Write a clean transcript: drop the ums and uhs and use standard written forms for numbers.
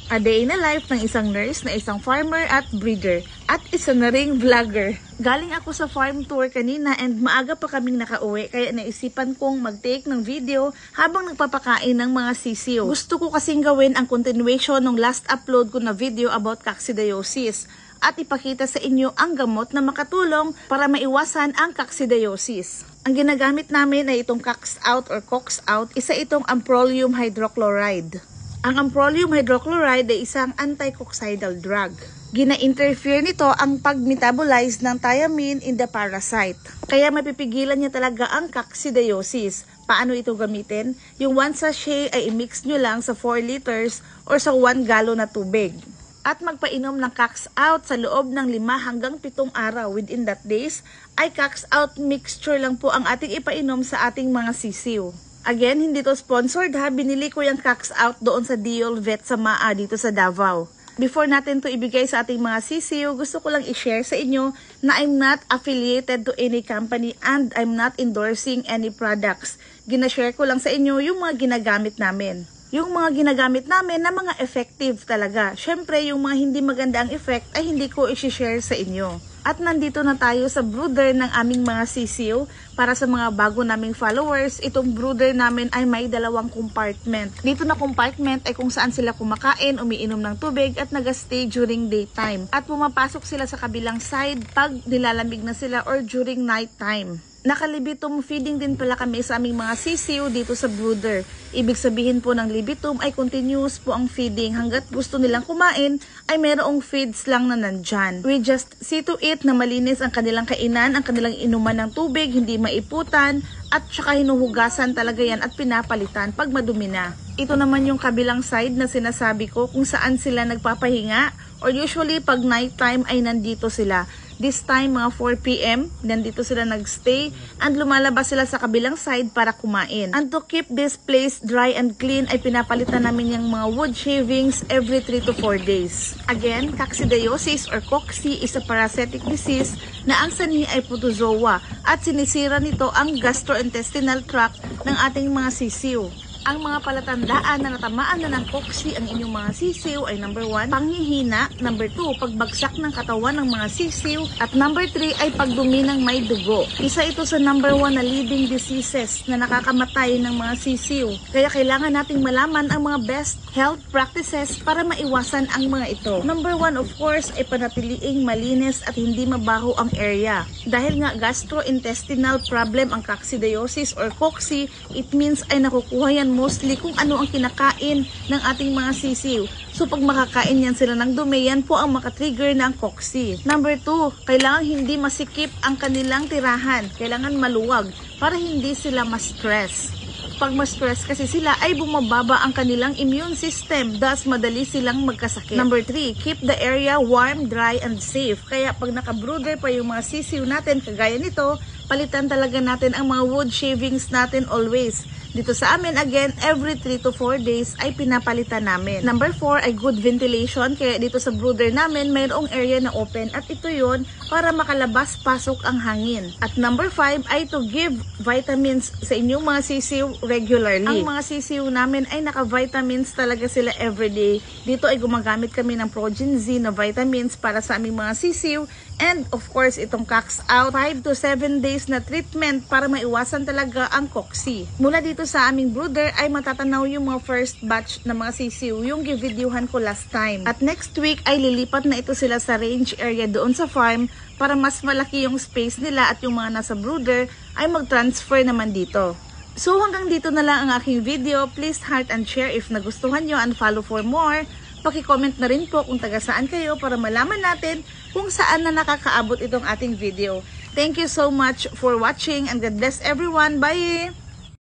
A day in the life ng isang nurse na isang farmer at breeder. At isa na ring vlogger. Galing ako sa farm tour kanina and maaga pa kaming nakauwi kaya naisipan kong mag-take ng video habang nagpapakain ng mga sisiyo. Gusto ko kasing gawin ang continuation ng last upload ko na video about coccidiosis at ipakita sa inyo ang gamot na makatulong para maiwasan ang coccidiosis. Ang ginagamit namin ay itong Cox-Out or Cox-Out, isa itong amprolium hydrochloride. Ang amprolium hydrochloride ay isang anti-coccidal drug. Gina-interfere nito ang pag-metabolize ng thiamine in the parasite. Kaya mapipigilan niya talaga ang coccidiosis. Paano ito gamitin? Yung 1 sachet ay i-mix nyo lang sa 4 liters or sa 1 galon na tubig. At magpainom ng Cox-Out sa loob ng 5 hanggang 7 araw. Within that days, ay Cox-Out mixture lang po ang ating ipainom sa ating mga sisiw. Again, hindi to sponsored ha. Binili ko yung Cox-Out doon sa Diol Vet sa Maa dito sa Davao. Before natin to ibigay sa ating mga sisiw, gusto ko lang i-share sa inyo na I'm not affiliated to any company and I'm not endorsing any products. Ginashare ko lang sa inyo yung mga ginagamit namin. Yung mga ginagamit namin na mga effective talaga. Syempre, yung mga hindi maganda ang effect ay hindi ko i-share sa inyo. At nandito na tayo sa brooder ng aming mga sisiw. Para sa mga bago naming followers, itong brooder namin ay may 2 compartment. Dito na compartment ay kung saan sila kumakain, umiinom ng tubig at nag-stay during daytime. At pumapasok sila sa kabilang side pag nilalamig na sila or during nighttime. Nakalibitum feeding din pala kami sa aming mga sisiw dito sa brooder. Ibig sabihin po ng libitum ay continuous po ang feeding. Hanggat gusto nilang kumain ay mayroong feeds lang na nandyan. We just see to it na malinis ang kanilang kainan, ang kanilang inuman ng tubig, hindi maiputan, at saka hinuhugasan talaga yan at pinapalitan pag madumi na. Ito naman yung kabilang side na sinasabi ko kung saan sila nagpapahinga or usually pag night time ay nandito sila. This time, mga 4 PM, nandito sila nagstay and lumalabas sila sa kabilang side para kumain. And to keep this place dry and clean, ay pinapalitan namin yung mga wood shavings every 3 to 4 days. Again, coccidiosis or cocci is a parasitic disease na ang sanhi ay protozoa at sinisira nito ang gastrointestinal tract ng ating mga sisiw. Ang mga palatandaan na natamaan na ng cocci ang inyong mga sisiw ay number 1, panghihina, number 2, pagbagsak ng katawan ng mga sisiw, at number 3 ay pagdumi ng may dugo. Isa ito sa number 1 na leading diseases na nakakamatay ng mga sisiw. Kaya kailangan nating malaman ang mga best health practices para maiwasan ang mga ito. Number 1 of course ay panatiliing malinis at hindi mabaho ang area. Dahil nga gastrointestinal problem ang coccidiosis or cocci, it means ay nakukuha yan mostly kung ano ang kinakain ng ating mga sisiw. So pag makakain yan sila ng dumi, yan po ang makatrigger ng cocci. Number 2, kailangan hindi masikip ang kanilang tirahan. Kailangan maluwag para hindi sila ma-stress. Pag ma-stress kasi sila ay bumababa ang kanilang immune system, thus madali silang magkasakit. Number 3, keep the area warm, dry, and safe. Kaya pag naka-brooder pa yung mga sisiw natin, kagaya nito, palitan talaga natin ang mga wood shavings natin always. Dito sa amin, again, every 3 to 4 days ay pinapalitan namin. Number 4 ay good ventilation. Kaya dito sa brooder namin, mayroong area na open. At ito yon para makalabas-pasok ang hangin. At number 5 ay to give vitamins sa inyong mga sisiw regularly. Ang mga sisiw namin ay naka-vitamins talaga sila everyday. Dito ay gumagamit kami ng Progen Z na vitamins para sa aming mga sisiw. And of course, itong Cox-Out, 5 to 7 days na treatment para maiwasan talaga ang cocci. Mula dito sa aming brooder ay matatanaw yung mga first batch na mga sisiw, yung givideohan ko last time. At next week ay lilipat na ito sila sa range area doon sa farm para mas malaki yung space nila at yung mga nasa brooder ay mag-transfer naman dito. So hanggang dito na lang ang aking video. Please heart and share if nagustuhan nyo and follow for more. Paki-comment na rin po kung taga saan kayo para malaman natin kung saan na nakakaabot itong ating video. Thank you so much for watching and God bless everyone. Bye!